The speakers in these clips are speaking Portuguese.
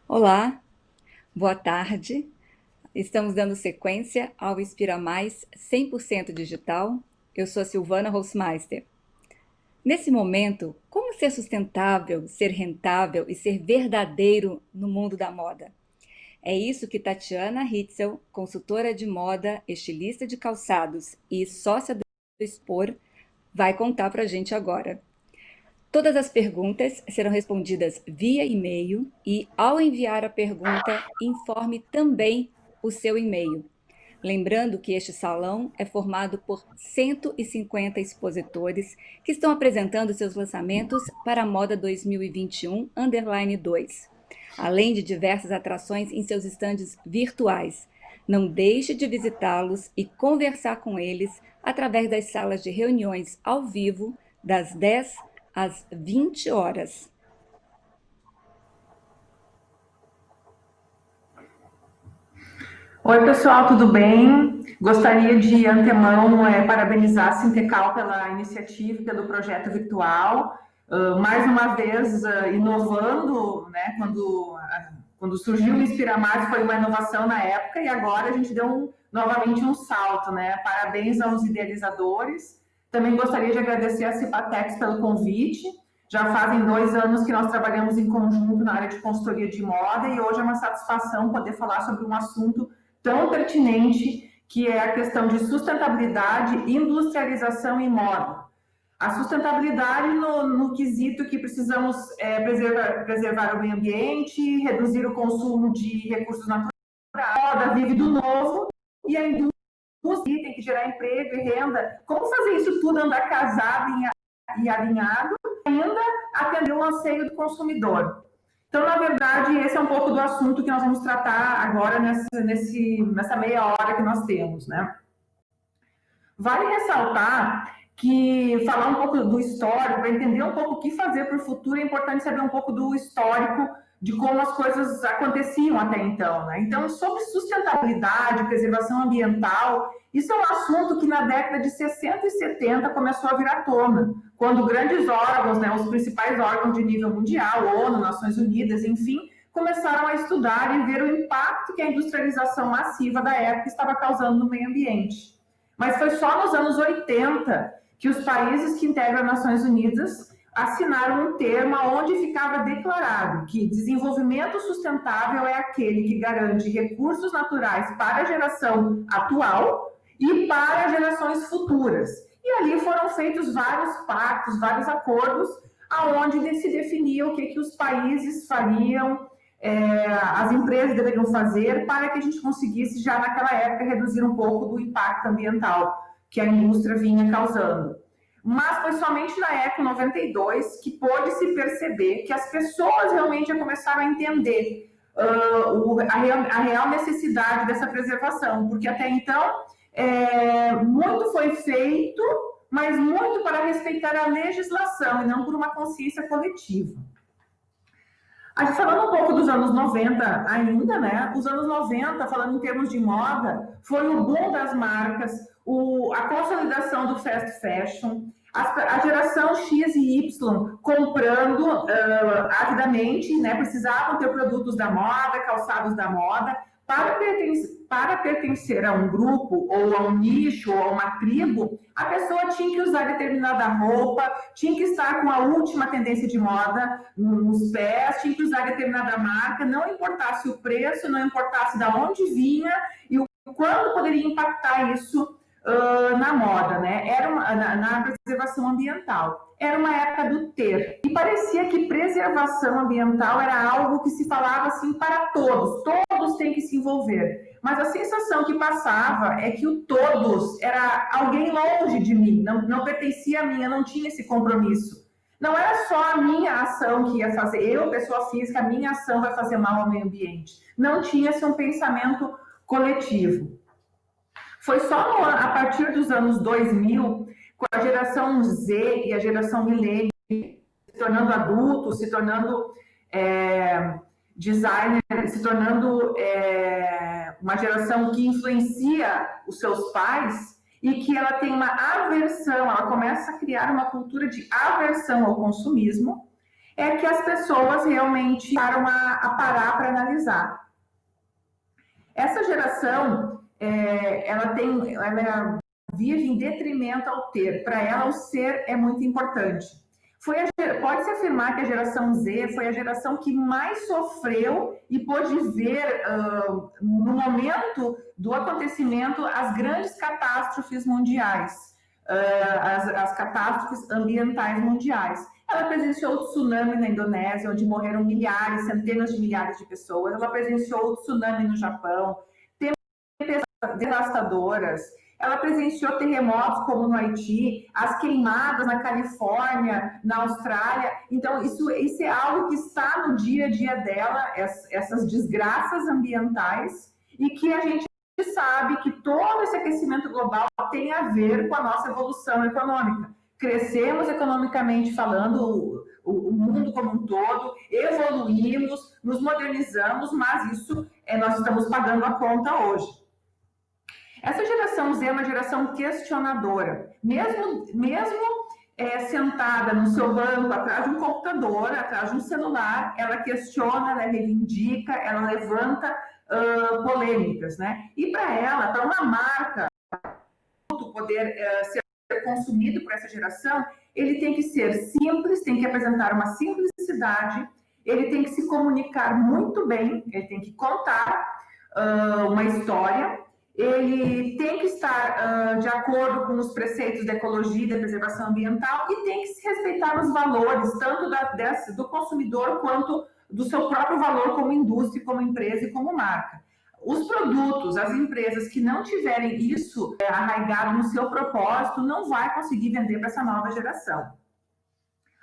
Olá, boa tarde. Estamos dando sequência ao Inspira Mais 100% digital. Eu sou a Silvana Hofmeister. Nesse momento, como ser sustentável, ser rentável e ser verdadeiro no mundo da moda? É isso que Tatiana Hitzel, consultora de moda, estilista de calçados e sócia do Expor, vai contar para a gente agora. Todas as perguntas serão respondidas via e-mail e, ao enviar a pergunta, informe também o seu e-mail. Lembrando que este salão é formado por 150 expositores que estão apresentando seus lançamentos para a moda 2021-2, além de diversas atrações em seus estandes virtuais. Não deixe de visitá-los e conversar com eles através das salas de reuniões ao vivo das 10 às 20 horas. Oi, pessoal, tudo bem? Gostaria de antemão parabenizar a Sintecal pela iniciativa, pelo projeto virtual. Mais uma vez, inovando, né? Quando surgiu o Inspira Mais, foi uma inovação na época e agora a gente deu novamente um salto, né? Parabéns aos idealizadores. Também gostaria de agradecer a Cipatex pelo convite. Já fazem 2 anos que nós trabalhamos em conjunto na área de consultoria de moda e hoje é uma satisfação poder falar sobre um assunto tão pertinente, que é a questão de sustentabilidade, industrialização e moda. A sustentabilidade no quesito que precisamos preservar o meio ambiente, reduzir o consumo de recursos naturais, a moda vive do novo e a indústria tem que gerar emprego e renda. Como fazer isso tudo andar casado e alinhado, ainda atender o anseio do consumidor? Então, na verdade, esse é um pouco do assunto que nós vamos tratar agora nessa meia hora que nós temos, né? Vale ressaltar que falar um pouco do histórico, para entender um pouco o que fazer para o futuro, é importante saber um pouco do histórico de como as coisas aconteciam até então, né? Então, sobre sustentabilidade, preservação ambiental, isso é um assunto que na década de 60 e 70 começou a vir à tona, quando grandes órgãos, né, os principais órgãos de nível mundial, ONU, Nações Unidas, enfim, começaram a estudar e ver o impacto que a industrialização massiva da época estava causando no meio ambiente. Mas foi só nos anos 80 que os países que integram as Nações Unidas assinaram um termo onde ficava declarado que desenvolvimento sustentável é aquele que garante recursos naturais para a geração atual e para gerações futuras. E ali foram feitos vários pactos, vários acordos, aonde se definia o que os países fariam, as empresas deveriam fazer para que a gente conseguisse, já naquela época, reduzir um pouco do impacto ambiental que a indústria vinha causando. Mas foi somente na Eco 92 que pôde-se perceber que as pessoas realmente já começaram a entender a real necessidade dessa preservação, porque até então muito foi feito, mas muito para respeitar a legislação e não por uma consciência coletiva. A gente falando um pouco dos anos 90 ainda, né? Os anos 90, falando em termos de moda, foi o boom das marcas, a consolidação do fast fashion, a geração X e Y comprando avidamente, né? Precisavam ter produtos da moda, calçados da moda, para pertencer a um grupo, ou a um nicho, ou a uma tribo, a pessoa tinha que usar determinada roupa, tinha que estar com a última tendência de moda nos pés, tinha que usar determinada marca, não importasse o preço, não importasse de onde vinha e o quanto poderia impactar isso na moda, né? Na preservação ambiental. Era uma época do ter. E parecia que preservação ambiental era algo que se falava assim para todos têm que se envolver. Mas a sensação que passava é que o todos era alguém longe de mim, não pertencia a mim, eu não tinha esse compromisso. Não era só a minha ação que ia fazer, eu, pessoa física, a minha ação vai fazer mal ao meio ambiente. Não tinha-se um pensamento coletivo. Foi só a partir dos anos 2000, com a geração Z e a geração milênio se tornando adultos, se tornando designer, se tornando uma geração que influencia os seus pais e que ela tem uma aversão, ela começa a criar uma cultura de aversão ao consumismo é que as pessoas realmente param a parar para analisar. Essa geração, ela vive em detrimento ao ter. Para ela, o ser é muito importante. Pode-se afirmar que a geração Z foi a geração que mais sofreu e pôde ver, no momento do acontecimento, as grandes catástrofes mundiais, as catástrofes ambientais mundiais. Ela presenciou o tsunami na Indonésia, onde morreram milhares, centenas de milhares de pessoas. Ela presenciou o tsunami no Japão, tempestades devastadoras. Ela presenciou terremotos como no Haiti, as queimadas na Califórnia, na Austrália. Então, isso é algo que está no dia a dia dela, essas desgraças ambientais, e que a gente sabe que todo esse aquecimento global tem a ver com a nossa evolução econômica. Crescemos economicamente falando, o mundo como um todo, evoluímos, nos modernizamos, mas isso nós estamos pagando a conta hoje. Essa geração Z é uma geração questionadora. Mesmo sentada no seu banco, atrás de um computador, atrás de um celular, ela questiona, ela reivindica, ela levanta polêmicas, né? E para ela, para uma marca poder ser consumido por essa geração, ele tem que ser simples, tem que apresentar uma simplicidade, ele tem que se comunicar muito bem, ele tem que contar uma história, ele tem que estar de acordo com os preceitos da ecologia e da preservação ambiental e tem que se respeitar os valores, tanto do consumidor quanto do seu próprio valor como indústria, como empresa e como marca. Os produtos, as empresas que não tiverem isso arraigado no seu propósito, não vai conseguir vender para essa nova geração.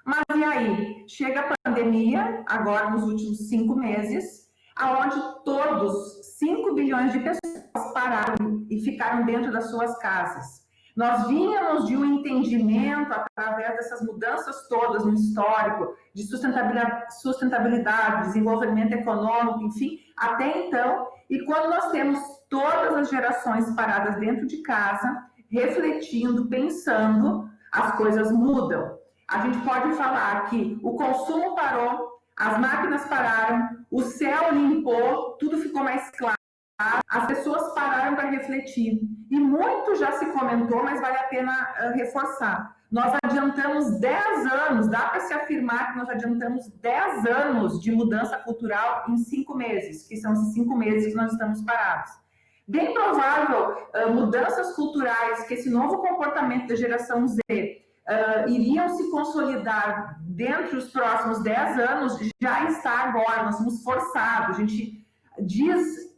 Mas e aí? Chega a pandemia, agora nos últimos 5 meses, aonde todos, 5 bilhões de pessoas pararam e ficaram dentro das suas casas. Nós vínhamos de um entendimento, através dessas mudanças todas no histórico, de sustentabilidade, desenvolvimento econômico, enfim, até então, e quando nós temos todas as gerações paradas dentro de casa, refletindo, pensando, as coisas mudam. A gente pode falar que o consumo parou, as máquinas pararam, o céu limpou, tudo ficou mais claro, as pessoas pararam para refletir. E muito já se comentou, mas vale a pena reforçar. Nós adiantamos 10 anos, dá para se afirmar que nós adiantamos 10 anos de mudança cultural em 5 meses, que são esses 5 meses que nós estamos parados. Bem provável, mudanças culturais, que esse novo comportamento da geração Z iriam se consolidar dentro dos próximos 10 anos, já está agora, nós somos forçados. A gente diz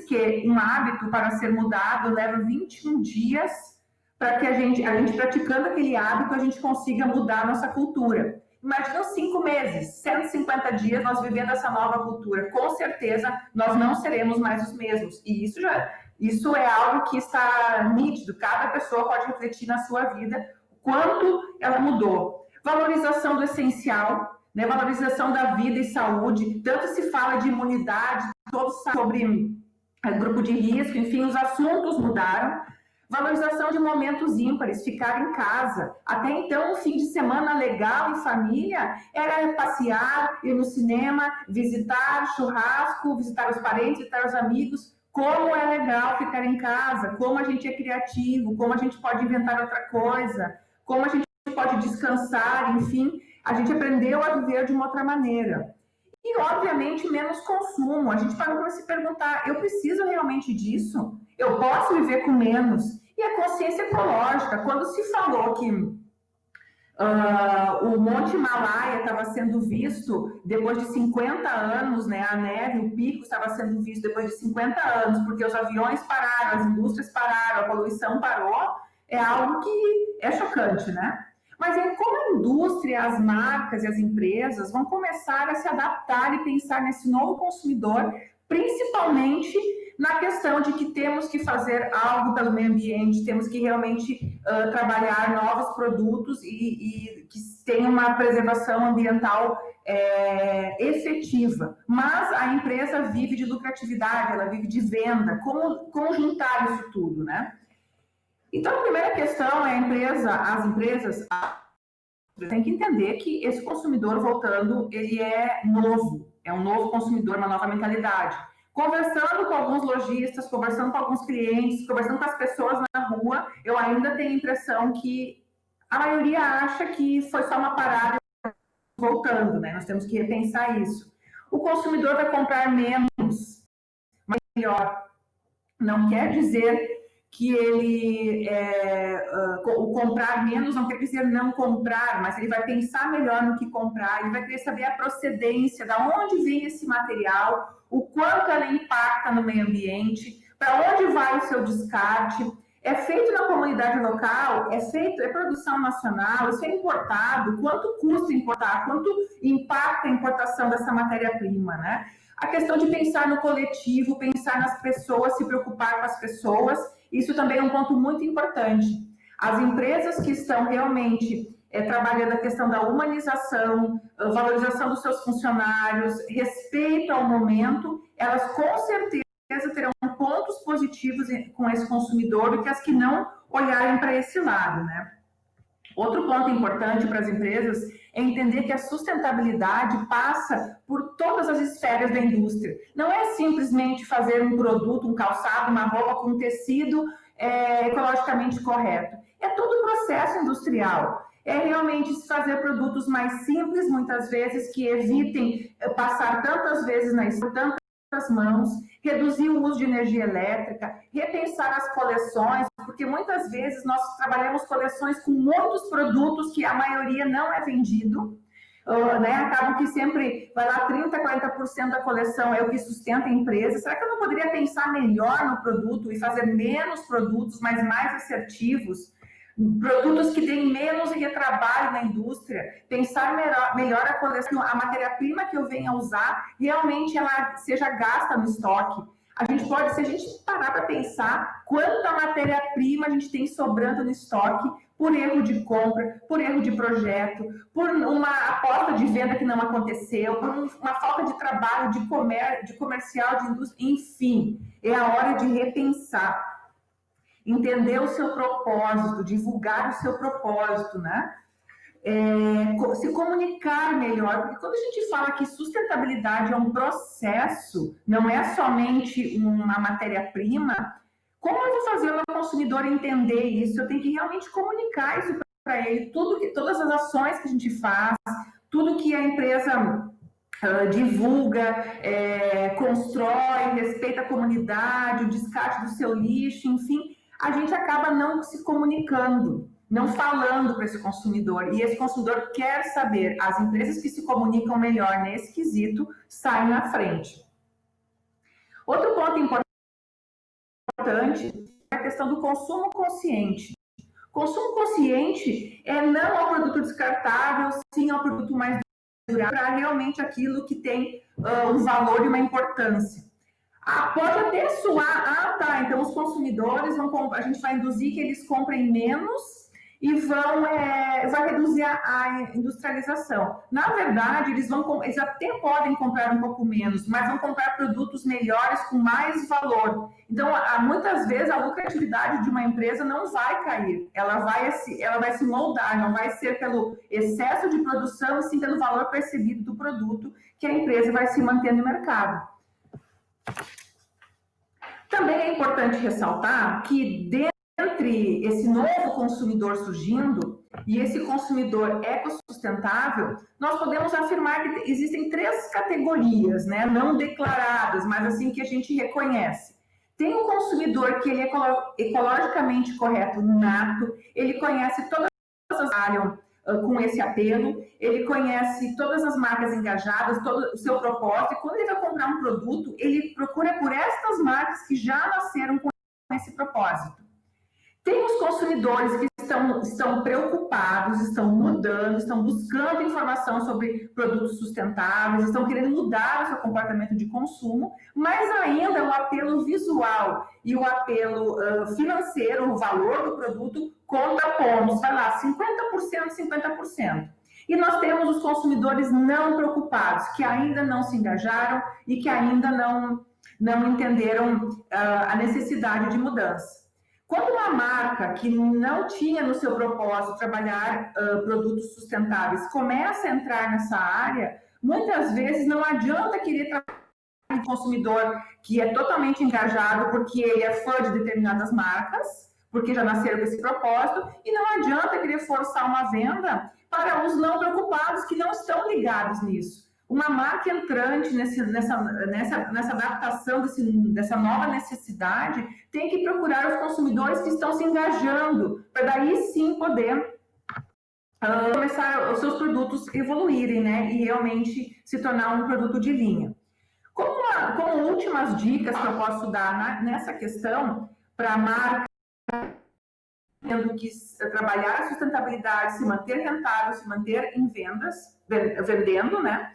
que um hábito para ser mudado leva 21 dias para que a gente praticando aquele hábito, a gente consiga mudar a nossa cultura. Imagina 5 meses, 150 dias nós vivendo essa nova cultura. Com certeza, nós não seremos mais os mesmos. E isso é algo que está nítido. Cada pessoa pode refletir na sua vida quanto ela mudou. Valorização do essencial, né? Valorização da vida e saúde. Tanto se fala de imunidade, todos sobre grupo de risco, enfim, os assuntos mudaram. Valorização de momentos ímpares, ficar em casa. Até então, um fim de semana legal em família era passear, ir no cinema, visitar churrasco, visitar os parentes, visitar os amigos. Como é legal ficar em casa, como a gente é criativo, como a gente pode inventar outra coisa, como a gente pode descansar, enfim, a gente aprendeu a viver de uma outra maneira. E, obviamente, menos consumo. A gente parou para se perguntar, eu preciso realmente disso? Eu posso viver com menos? E a consciência ecológica, quando se falou que o Monte Himalaia estava sendo visto depois de 50 anos, né? A neve, o pico estava sendo visto depois de 50 anos, porque os aviões pararam, as indústrias pararam, a poluição parou, é algo que é chocante, né? Mas como a indústria, as marcas e as empresas vão começar a se adaptar e pensar nesse novo consumidor, principalmente na questão de que temos que fazer algo pelo meio ambiente, temos que realmente trabalhar novos produtos e que tenham uma preservação ambiental efetiva. Mas a empresa vive de lucratividade, ela vive de venda. Como juntar isso tudo, né? Então, a primeira questão é as empresas tem que entender que esse consumidor voltando, ele é um novo consumidor, uma nova mentalidade. Conversando com alguns lojistas, conversando com alguns clientes, conversando com as pessoas na rua, eu ainda tenho a impressão que a maioria acha que foi só uma parada voltando, né? Nós temos que repensar isso. O consumidor vai comprar menos, mas melhor. Não quer dizer que ele o comprar menos não quer dizer não comprar, mas ele vai pensar melhor no que comprar, ele vai querer saber a procedência, da onde vem esse material, o quanto ela impacta no meio ambiente, para onde vai o seu descarte. É feito na comunidade local, é produção nacional, isso é importado, quanto custa importar, quanto impacta a importação dessa matéria-prima, né? A questão de pensar no coletivo, pensar nas pessoas, se preocupar com as pessoas, isso também é um ponto muito importante. As empresas que estão realmente trabalhando a questão da humanização, valorização dos seus funcionários, respeito ao momento, elas com certeza terão pontos positivos com esse consumidor do que as que não olharem para esse lado, né? Outro ponto importante para as empresas é entender que a sustentabilidade passa por todas as esferas da indústria. Não é simplesmente fazer um produto, um calçado, uma roupa com tecido ecologicamente correto. É todo o processo industrial. É realmente fazer produtos mais simples, muitas vezes, que evitem passar tantas vezes tantas mãos, reduzir o uso de energia elétrica, repensar as coleções, porque muitas vezes nós trabalhamos coleções com muitos produtos que a maioria não é vendido, né? Acabam que sempre vai lá 30%, 40% da coleção é o que sustenta a empresa. Será que eu não poderia pensar melhor no produto e fazer menos produtos, mas mais assertivos? Produtos que deem menos retrabalho na indústria, pensar melhor a coleção, a matéria-prima que eu venha usar, realmente ela seja gasta no estoque. A gente pode, se a gente parar para pensar, quanta matéria-prima a gente tem sobrando no estoque por erro de compra, por erro de projeto, por uma aposta de venda que não aconteceu, por uma falta de trabalho de comercial, de indústria, enfim, é a hora de repensar. Entender o seu propósito, divulgar o seu propósito, né? Se comunicar melhor, porque quando a gente fala que sustentabilidade é um processo, não é somente uma matéria-prima, como eu vou fazer o meu consumidor entender isso? Eu tenho que realmente comunicar isso para ele, todas as ações que a gente faz, tudo que a empresa divulga, constrói, respeita a comunidade, o descarte do seu lixo, enfim, a gente acaba não se comunicando, não falando para esse consumidor. E esse consumidor quer saber. As empresas que se comunicam melhor nesse quesito saem na frente. Outro ponto importante é a questão do consumo consciente. Consumo consciente é não ao produto descartável, sim ao produto mais durável, para realmente aquilo que tem um valor e uma importância. Pode até soar, tá, então os consumidores a gente vai induzir que eles comprem menos e vai reduzir a industrialização. Na verdade, eles até podem comprar um pouco menos, mas vão comprar produtos melhores com mais valor. Então, muitas vezes a lucratividade de uma empresa não vai cair, ela vai se moldar, não vai ser pelo excesso de produção, e sim pelo valor percebido do produto que a empresa vai se manter no mercado. Também é importante ressaltar que dentre esse novo consumidor surgindo e esse consumidor ecossustentável, nós podemos afirmar que existem 3 categorias, né, não declaradas, mas assim que a gente reconhece. Tem o consumidor que ele é ecologicamente correto, nato, ele conhece todas as áreas com esse apelo, ele conhece todas as marcas engajadas, todo o seu propósito, e quando ele vai comprar um produto, ele procura por estas marcas que já nasceram com esse propósito. Tem os consumidores que estão preocupados, estão mudando, estão buscando informação sobre produtos sustentáveis, estão querendo mudar o seu comportamento de consumo, mas ainda o apelo visual e o apelo financeiro, o valor do produto, conta pontos, vai lá, 50%, 50%. E nós temos os consumidores não preocupados, que ainda não se engajaram e que ainda não entenderam a necessidade de mudança. Quando uma marca que não tinha no seu propósito trabalhar produtos sustentáveis começa a entrar nessa área, muitas vezes não adianta querer trabalhar com um consumidor que é totalmente engajado porque ele é fã de determinadas marcas, porque já nasceram com esse propósito, e não adianta querer forçar uma venda para os não preocupados que não estão ligados nisso. Uma marca entrante nessa adaptação dessa nova necessidade tem que procurar os consumidores que estão se engajando, para daí sim poder começar os seus produtos evoluírem, né? E realmente se tornar um produto de linha. Como últimas dicas que eu posso dar nessa questão, para a marca tendo que trabalhar a sustentabilidade, se manter rentável, se manter em vendas, vendendo, né?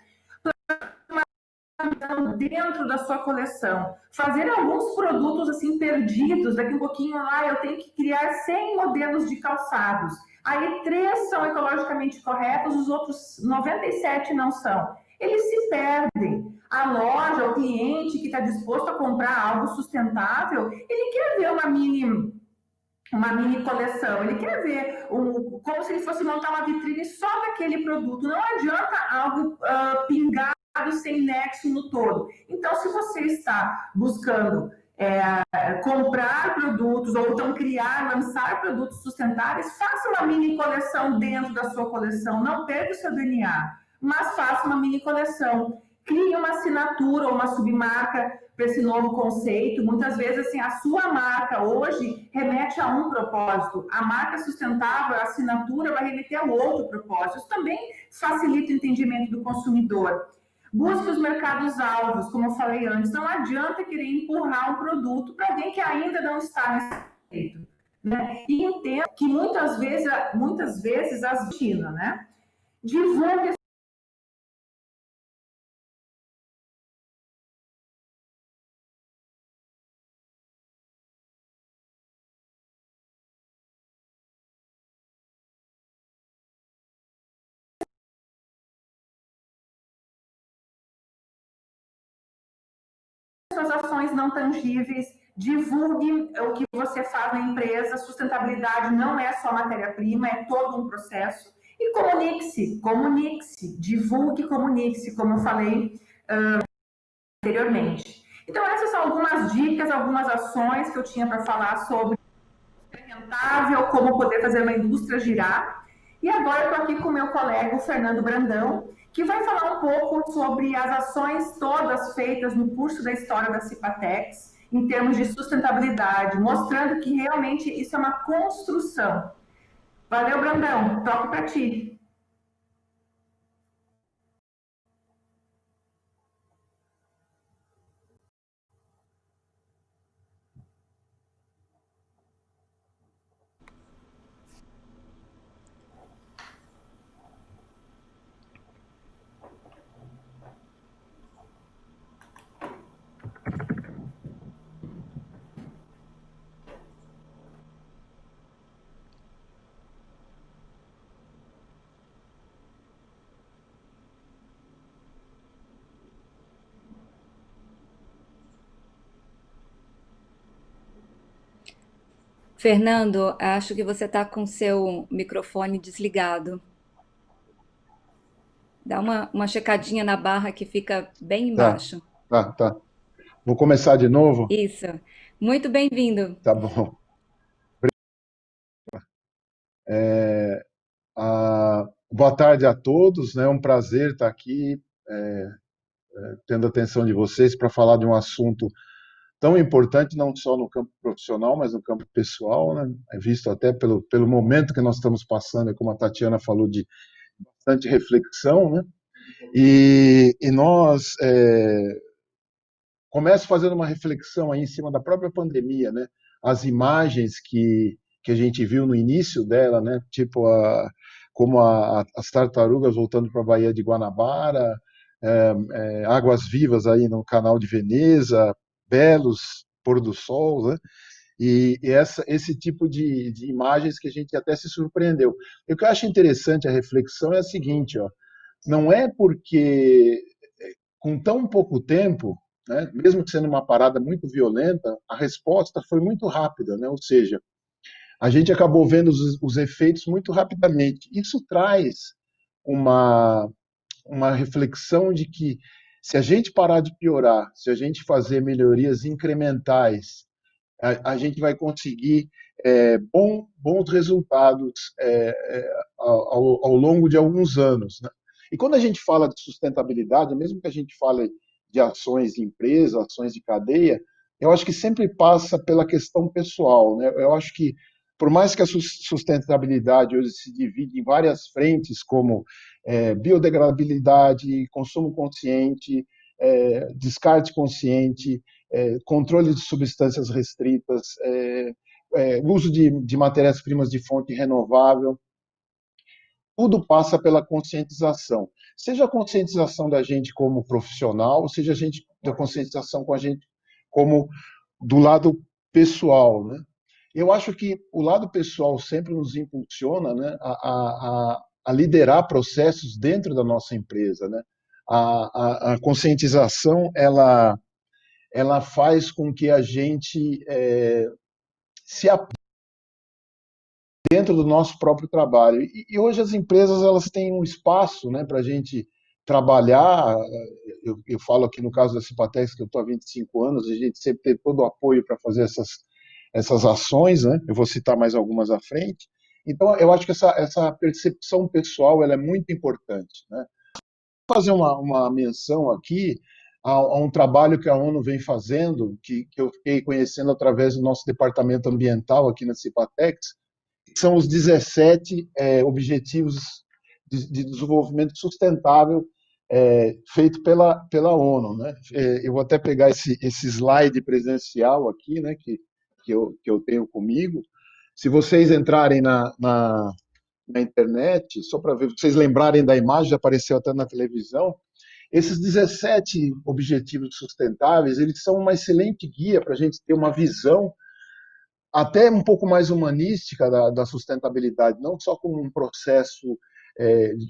Dentro da sua coleção, fazer alguns produtos assim perdidos, daqui um pouquinho lá eu tenho que criar 100 modelos de calçados, aí 3 são ecologicamente corretos, os outros 97 não são, eles se perdem. A loja, o cliente que está disposto a comprar algo sustentável, ele quer ver uma mini coleção, ele quer ver como se ele fosse montar uma vitrine só daquele produto, não adianta algo pingado sem nexo no todo. Então, se você está buscando comprar produtos ou então criar, lançar produtos sustentáveis, faça uma mini coleção dentro da sua coleção, não perca o seu DNA, mas faça uma mini coleção. Crie uma assinatura ou uma submarca para esse novo conceito. Muitas vezes, assim, a sua marca hoje remete a um propósito. A marca sustentável, a assinatura vai remeter a outro propósito. Isso também facilita o entendimento do consumidor. Busque os mercados-alvos, como eu falei antes. Não adianta querer empurrar um produto para alguém que ainda não está nesse conceito, né? E entenda que muitas vezes as China, né? Divulgue suas ações não tangíveis, divulgue o que você faz na empresa. Sustentabilidade não é só matéria-prima, é todo um processo. E comunique-se, divulgue, comunique-se, como eu falei anteriormente. Então, essas são algumas dicas, algumas ações que eu tinha para falar sobre rentável, como poder fazer uma indústria girar. E agora eu estou aqui com o meu colega, o Fernando Brandão, que vai falar um pouco sobre as ações todas feitas no curso da História da Cipatex, em termos de sustentabilidade, mostrando que realmente isso é uma construção. Valeu, Brandão. Toco para ti. Fernando, acho que você está com seu microfone desligado. Dá uma checadinha na barra que fica bem Tá, embaixo. tá. Vou começar de novo? Isso. Muito bem-vindo. Tá bom. Boa tarde a todos, né? É um prazer estar aqui, tendo a atenção de vocês para falar de um assunto tão importante, não só no campo profissional, mas no campo pessoal, né? É visto até pelo momento que nós estamos passando, como a Tatiana falou, de bastante reflexão, né? E nós começo fazendo uma reflexão aí em cima da própria pandemia, né? As imagens que a gente viu no início dela, né? Tipo como as tartarugas voltando para a Baía de Guanabara, águas vivas aí no Canal de Veneza, belos pôr do sol, né? E esse tipo de imagens que a gente até se surpreendeu. E o que eu acho interessante a reflexão é a seguinte, ó, não é porque com tão pouco tempo né? Mesmo sendo uma parada muito violenta, a resposta foi muito rápida, né? Ou seja, a gente acabou vendo os efeitos muito rapidamente. Isso traz uma, uma reflexão de que se a gente parar de piorar, se a gente fazer melhorias incrementais, a gente vai conseguir bons resultados ao longo de alguns anos, né? E quando a gente fala de sustentabilidade, mesmo que a gente fale de ações de empresa, ações de cadeia, eu acho que sempre passa pela questão pessoal, né? Eu acho que, por mais que a sustentabilidade hoje se divide em várias frentes, como biodegradabilidade, consumo consciente, descarte consciente, controle de substâncias restritas, uso de matérias-primas de fonte renovável, tudo passa pela conscientização. Seja a conscientização da gente como profissional, seja a conscientização com a gente como do lado pessoal, né? Eu acho que o lado pessoal sempre nos impulsiona, né, a liderar processos dentro da nossa empresa, né? A conscientização ela faz com que a gente se aplique dentro do nosso próprio trabalho. E hoje as empresas elas têm um espaço, né, para a gente trabalhar. Eu falo aqui no caso da Cipatex, que eu estou há 25 anos, a gente sempre tem todo o apoio para fazer essas ações, né? Eu vou citar mais algumas à frente. Então, eu acho que essa percepção pessoal ela é muito importante, né? Vou fazer uma menção aqui a um trabalho que a ONU vem fazendo, que eu fiquei conhecendo através do nosso departamento ambiental aqui na Cipatex, que são os 17 Objetivos de Desenvolvimento Sustentável feito pela ONU, né? Eu vou até pegar esse slide presencial aqui, né, que eu tenho comigo. Se vocês entrarem na internet, só para ver, vocês lembrarem da imagem, já apareceu até na televisão, esses 17 objetivos sustentáveis, eles são uma excelente guia para a gente ter uma visão até um pouco mais humanística da sustentabilidade, não só como um processo,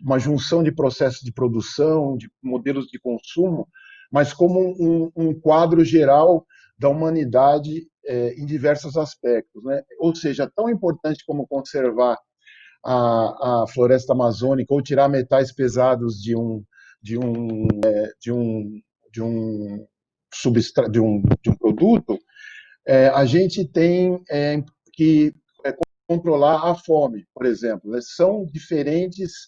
uma junção de processos de produção, de modelos de consumo, mas como um quadro geral da humanidade em diversos aspectos, né? Ou seja, tão importante como conservar a floresta amazônica ou tirar metais pesados de um, de um, de um, de um produto, a gente tem que controlar a fome, por exemplo, né? São diferentes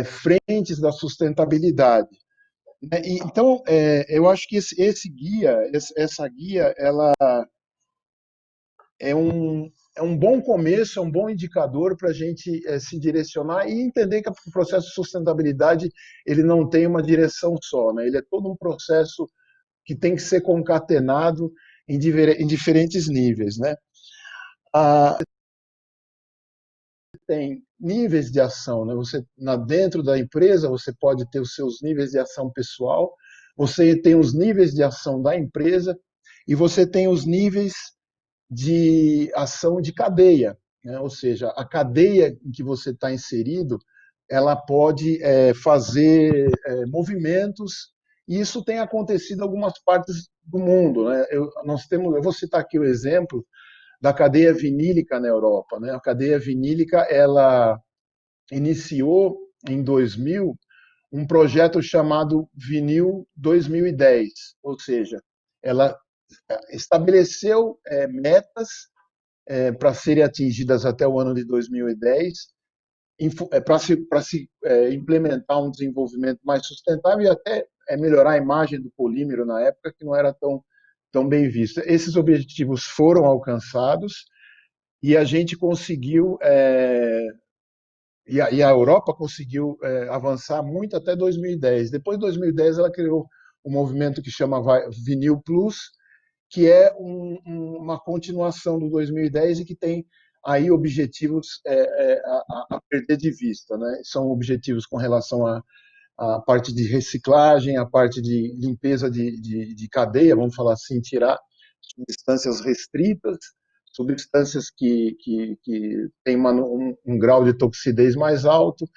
frentes da sustentabilidade, né? Então, eu acho que essa guia, ela é um bom começo, é um bom indicador para a gente se direcionar e entender que o processo de sustentabilidade ele não tem uma direção só, né? Ele é todo um processo que tem que ser concatenado em diferentes níveis, né? Tem níveis de ação, né? Dentro da empresa você pode ter os seus níveis de ação pessoal, você tem os níveis de ação da empresa e você tem os níveis de ação de cadeia, né? Ou seja, a cadeia em que você está inserido, ela pode fazer movimentos e isso tem acontecido em algumas partes do mundo, né? Eu vou citar aqui o exemplo da cadeia vinílica na Europa, né? A cadeia vinílica ela iniciou em 2000 um projeto chamado Vinil 2010, ou seja, ela estabeleceu metas para serem atingidas até o ano de 2010 para se implementar um desenvolvimento mais sustentável e até melhorar a imagem do polímero na época, que não era tão bem vista. Esses objetivos foram alcançados e a gente conseguiu, e a Europa conseguiu avançar muito até 2010. Depois de 2010, ela criou um movimento que chama Vinil Plus, que é uma continuação do 2010 e que tem aí objetivos a perder de vista, né? São objetivos com relação à parte de reciclagem, a parte de limpeza de cadeia, vamos falar assim, tirar substâncias restritas, substâncias que têm um grau de toxicidez mais alto,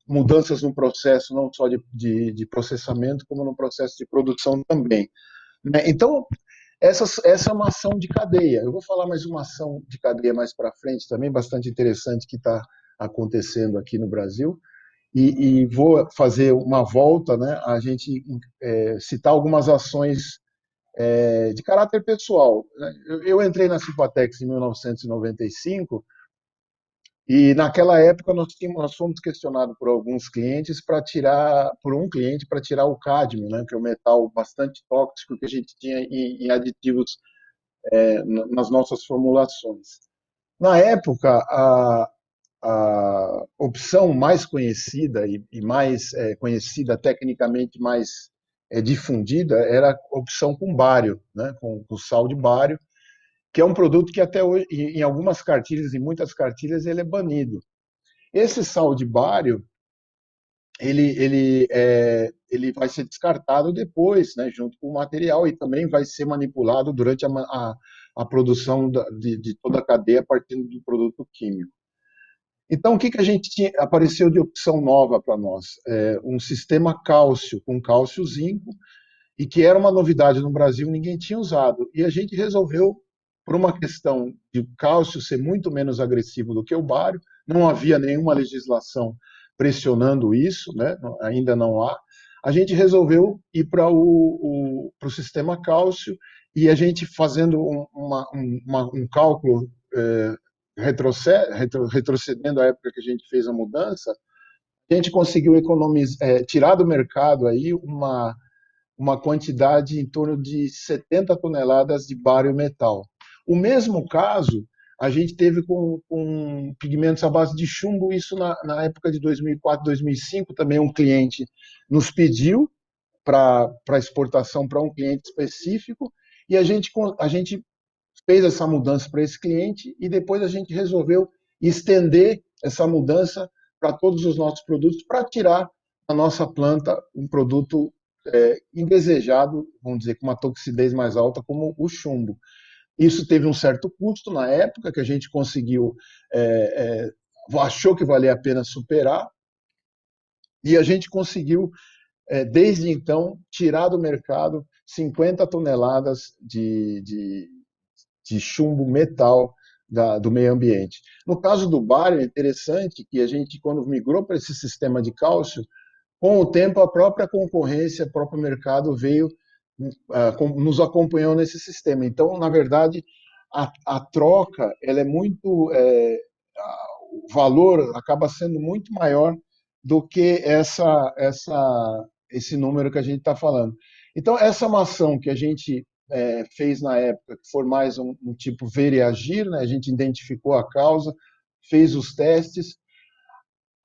mudanças no processo, não só de processamento, como no processo de produção também. Né? Então, essa é uma ação de cadeia. Eu vou falar mais uma ação de cadeia mais para frente também, bastante interessante, que está acontecendo aqui no Brasil. E vou fazer uma volta, né, a gente citar algumas ações de caráter pessoal. Né? Eu entrei na Cipatex em 1995 e naquela época nós fomos questionados por alguns clientes para tirar, por um cliente para tirar o cádmio, né, que é um metal bastante tóxico que a gente tinha em aditivos nas nossas formulações. Na época, a opção mais conhecida e mais conhecida tecnicamente mais difundida era a opção com bário, né, com sal de bário, que é um produto que até hoje, em algumas cartilhas, em muitas cartilhas, ele é banido. Esse sal de bário, ele vai ser descartado depois, né, junto com o material, e também vai ser manipulado durante a produção de toda a cadeia a partir do produto químico. Então, o que a gente tinha, apareceu de opção nova para nós? Um sistema cálcio, com cálcio zinco, e que era uma novidade no Brasil, ninguém tinha usado. E a gente resolveu, por uma questão de cálcio ser muito menos agressivo do que o bário, não havia nenhuma legislação pressionando isso, né? Ainda não há. A gente resolveu ir para o sistema cálcio e a gente fazendo um cálculo retrocedendo à época que a gente fez a mudança, a gente conseguiu economizar, tirar do mercado aí uma quantidade em torno de 70 toneladas de bário metal. O mesmo caso a gente teve com pigmentos à base de chumbo, isso na época de 2004, 2005, também um cliente nos pediu para exportação para um cliente específico, e a gente fez essa mudança para esse cliente e depois a gente resolveu estender essa mudança para todos os nossos produtos para tirar da nossa planta um produto indesejado, vamos dizer, com uma toxicidez mais alta, como o chumbo. Isso teve um certo custo na época, que a gente conseguiu, achou que valia a pena superar, e a gente conseguiu, desde então, tirar do mercado 50 toneladas de chumbo metal do meio ambiente. No caso do bário, é interessante que a gente, quando migrou para esse sistema de cálcio, com o tempo, a própria concorrência, o próprio mercado veio, nos acompanhou nesse sistema. Então, na verdade, a troca, ela é muito, o valor acaba sendo muito maior do que esse número que a gente está falando. Então, essa é uma ação que a gente fez na época, que foi mais um tipo ver e agir, né? A gente identificou a causa, fez os testes,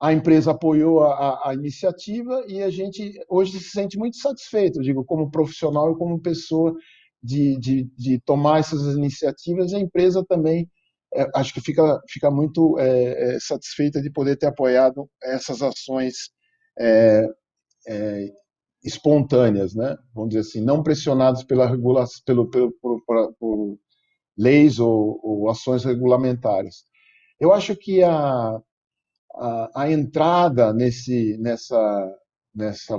a empresa apoiou a iniciativa e a gente hoje se sente muito satisfeito, digo, como profissional e como pessoa de tomar essas iniciativas. A empresa também, acho que fica muito satisfeita de poder ter apoiado essas ações espontâneas, né? Vamos dizer assim, não pressionadas pela regulação, por leis ou ações regulamentares. Eu acho que a entrada nessa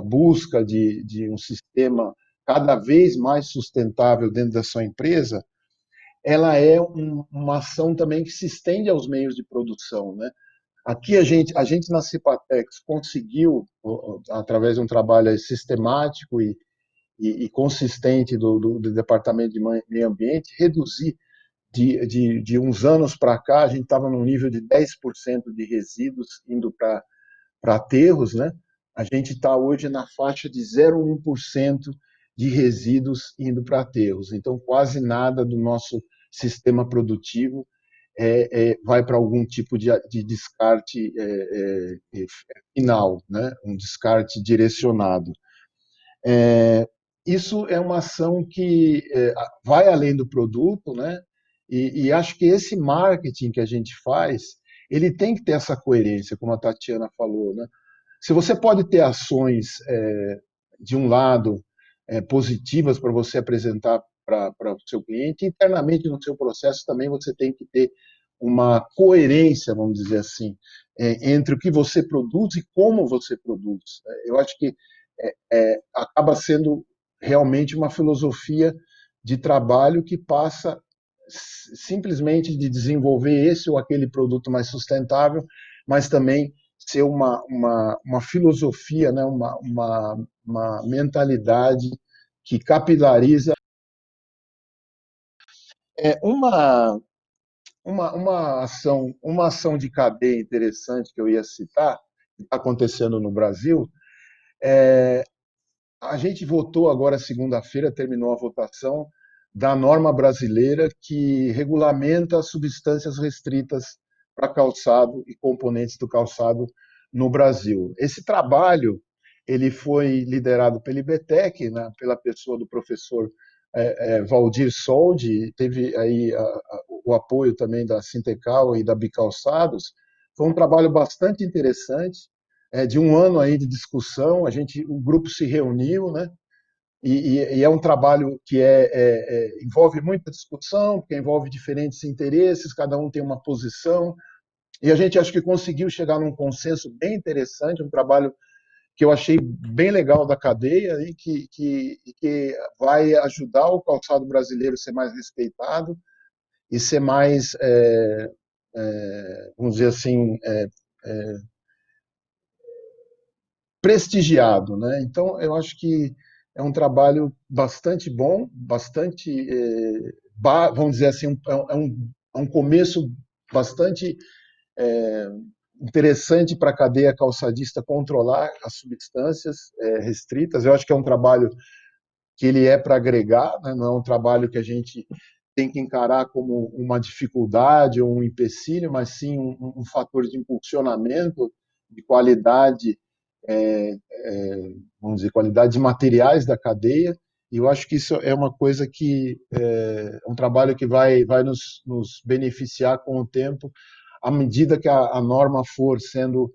busca de um sistema cada vez mais sustentável dentro da sua empresa, ela é uma ação também que se estende aos meios de produção, né? Aqui a gente na Cipatex conseguiu, através de um trabalho sistemático e consistente do Departamento de Meio Ambiente, reduzir de uns anos para cá, a gente estava num nível de 10% de resíduos indo para aterros, né? A gente está hoje na faixa de 0,1% de resíduos indo para aterros. Então, quase nada do nosso sistema produtivo vai para algum tipo de descarte final, né? Um descarte direcionado. Isso é uma ação que vai além do produto, né? E acho que esse marketing que a gente faz, ele tem que ter essa coerência, como a Tatiana falou, né? Se você pode ter ações, de um lado, positivas para você apresentar para o seu cliente, internamente no seu processo também você tem que ter uma coerência, vamos dizer assim, entre o que você produz e como você produz. Eu acho que acaba sendo realmente uma filosofia de trabalho que passa simplesmente de desenvolver esse ou aquele produto mais sustentável, mas também ser uma filosofia, né, uma mentalidade que capilariza. É uma ação de cadeia interessante que eu ia citar, que está acontecendo no Brasil. A gente votou agora, segunda-feira, terminou a votação da norma brasileira que regulamenta as substâncias restritas para calçado e componentes do calçado no Brasil. Esse trabalho ele foi liderado pela IBTEC, né, pela pessoa do professor Valdir Soldi, teve aí o apoio também da Sintecal e da Bicalçados. Foi um trabalho bastante interessante, de um ano aí de discussão. O grupo se reuniu, né? E é um trabalho que envolve muita discussão, porque envolve diferentes interesses, cada um tem uma posição, e a gente acho que conseguiu chegar num consenso bem interessante, um trabalho que eu achei bem legal da cadeia e que vai ajudar o calçado brasileiro a ser mais respeitado e ser mais, vamos dizer assim, prestigiado, né? Então, eu acho que é um trabalho bastante bom, bastante, vamos dizer assim, um começo bastante interessante para a cadeia calçadista controlar as substâncias restritas. Eu acho que é um trabalho que ele é para agregar, né? Não é um trabalho que a gente tem que encarar como uma dificuldade ou um empecilho, mas sim um fator de impulsionamento de qualidade, vamos dizer, qualidade de materiais da cadeia. E eu acho que isso é uma coisa que é um trabalho que vai nos beneficiar com o tempo, à medida que a norma for sendo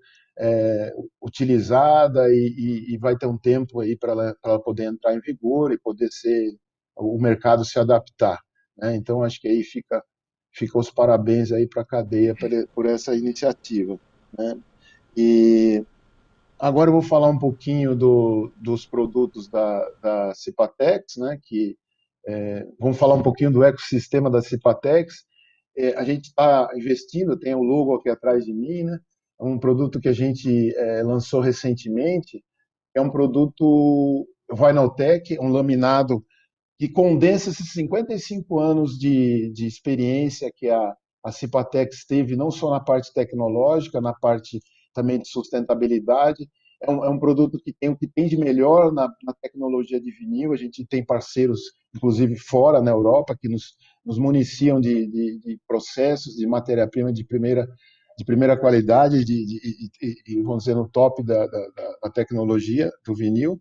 utilizada e vai ter um tempo aí para ela poder entrar em vigor e poder ser o mercado se adaptar, né? Então acho que aí fica os parabéns aí para a cadeia por essa iniciativa, né? E agora eu vou falar um pouquinho dos produtos da Cipatex, né? Vamos falar um pouquinho do ecossistema da Cipatex. A gente está investindo, tem o logo aqui atrás de mim, né? É um produto que a gente lançou recentemente. É um produto Vinyltech, um laminado que condensa esses 55 anos de experiência que a Cipatex teve, não só na parte tecnológica, na parte também de sustentabilidade. É um produto que tem o que tem de melhor na tecnologia de vinil. A gente tem parceiros, inclusive fora, na Europa, que nos municiam de processos, de matéria-prima de primeira qualidade, vamos dizer, no top da tecnologia do vinil.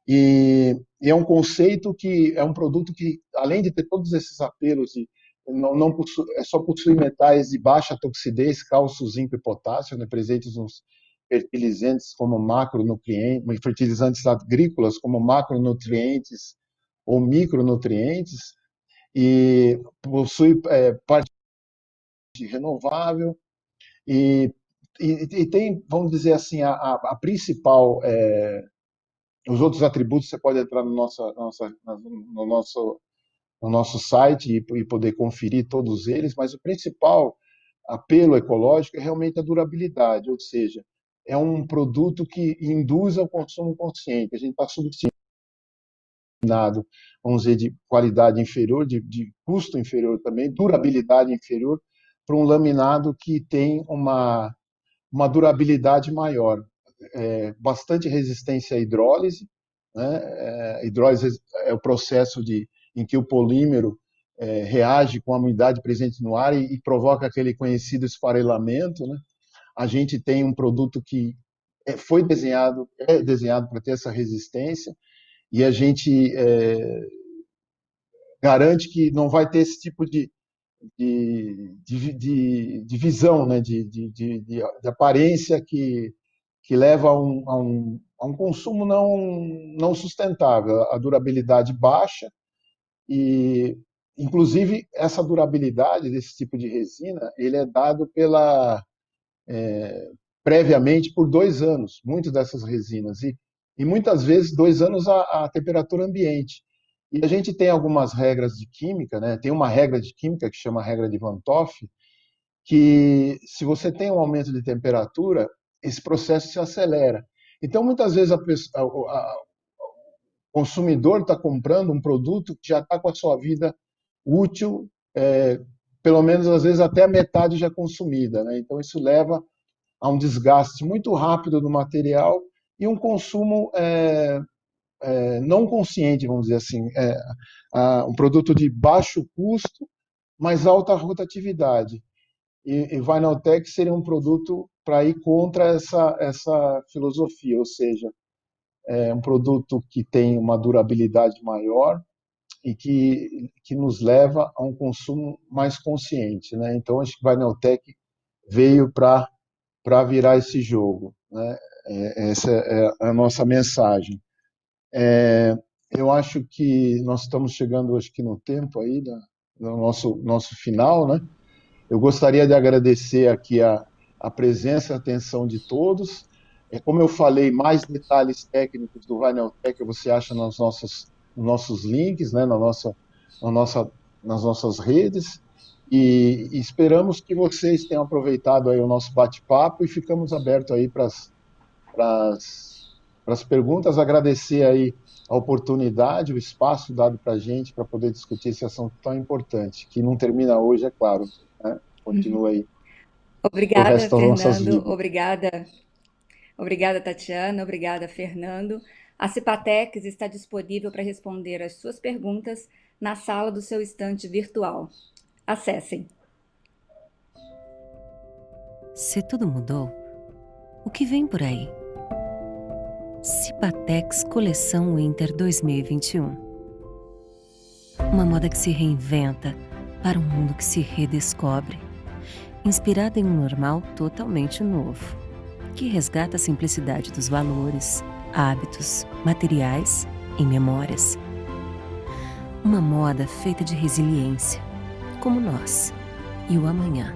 E é um conceito que é um produto que, além de ter todos esses apelos, não só possui metais de baixa toxidez, cálcio, zinco e potássio, né, presentes nos fertilizantes como macronutrientes, fertilizantes agrícolas como macronutrientes ou micronutrientes, e possui parte renovável e tem, vamos dizer assim, a principal os outros atributos você pode entrar no nosso site e poder conferir todos eles, mas o principal apelo ecológico é realmente a durabilidade, ou seja, é um produto que induz ao consumo consciente. A gente está subestimado, vamos dizer, de qualidade inferior, de custo inferior também, durabilidade inferior, para um laminado que tem uma durabilidade maior, bastante resistência à hidrólise, né? Hidrólise é o processo em que o polímero reage com a umidade presente no ar e provoca aquele conhecido esfarelamento, né? A gente tem um produto que é desenhado para ter essa resistência e a gente garante que não vai ter esse tipo de visão, né? De aparência que leva a um consumo não sustentável, a durabilidade baixa inclusive, essa durabilidade desse tipo de resina, ele é dado previamente por 2 anos, muitas dessas resinas, e muitas vezes 2 anos a temperatura ambiente. E a gente tem algumas regras de química, né? Tem uma regra de química que chama regra de Van 't Hoff, que se você tem um aumento de temperatura, esse processo se acelera. Então, muitas vezes o consumidor está comprando um produto que já está com a sua vida útil, pelo menos às vezes até a metade já consumida, né? Então, isso leva a um desgaste muito rápido do material e um consumo não consciente, vamos dizer assim, um produto de baixo custo, mas alta rotatividade. E Vinyltech seria um produto para ir contra essa filosofia, ou seja, é um produto que tem uma durabilidade maior e que nos leva a um consumo mais consciente, né? Então, acho que Vinyltech veio para virar esse jogo, né? Essa é a nossa mensagem. Eu acho que nós estamos chegando, acho que no tempo aí, no nosso final, né? Eu gostaria de agradecer aqui a presença e a atenção de todos. Como eu falei, mais detalhes técnicos do Vinyltech você acha nos nossos links, né, nas nossas redes. E esperamos que vocês tenham aproveitado aí o nosso bate-papo e ficamos abertos aí para as perguntas. Agradecer aí a oportunidade, o espaço dado para a gente para poder discutir esse assunto tão importante, que não termina hoje, é claro, né? Continua aí o Obrigada, resto das nossas Fernando. vidas. Obrigada, Tatiana. Obrigada, Fernando. A Cipatex está disponível para responder às suas perguntas na sala do seu estante virtual. Acessem. Se tudo mudou, o que vem por aí? Cipatex Coleção Winter 2021. Uma moda que se reinventa para um mundo que se redescobre, inspirada em um normal totalmente novo, que resgata a simplicidade dos valores, hábitos, materiais e memórias. Uma moda feita de resiliência, como nós e o amanhã.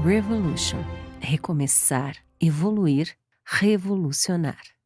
Revolution, recomeçar, evoluir, revolucionar.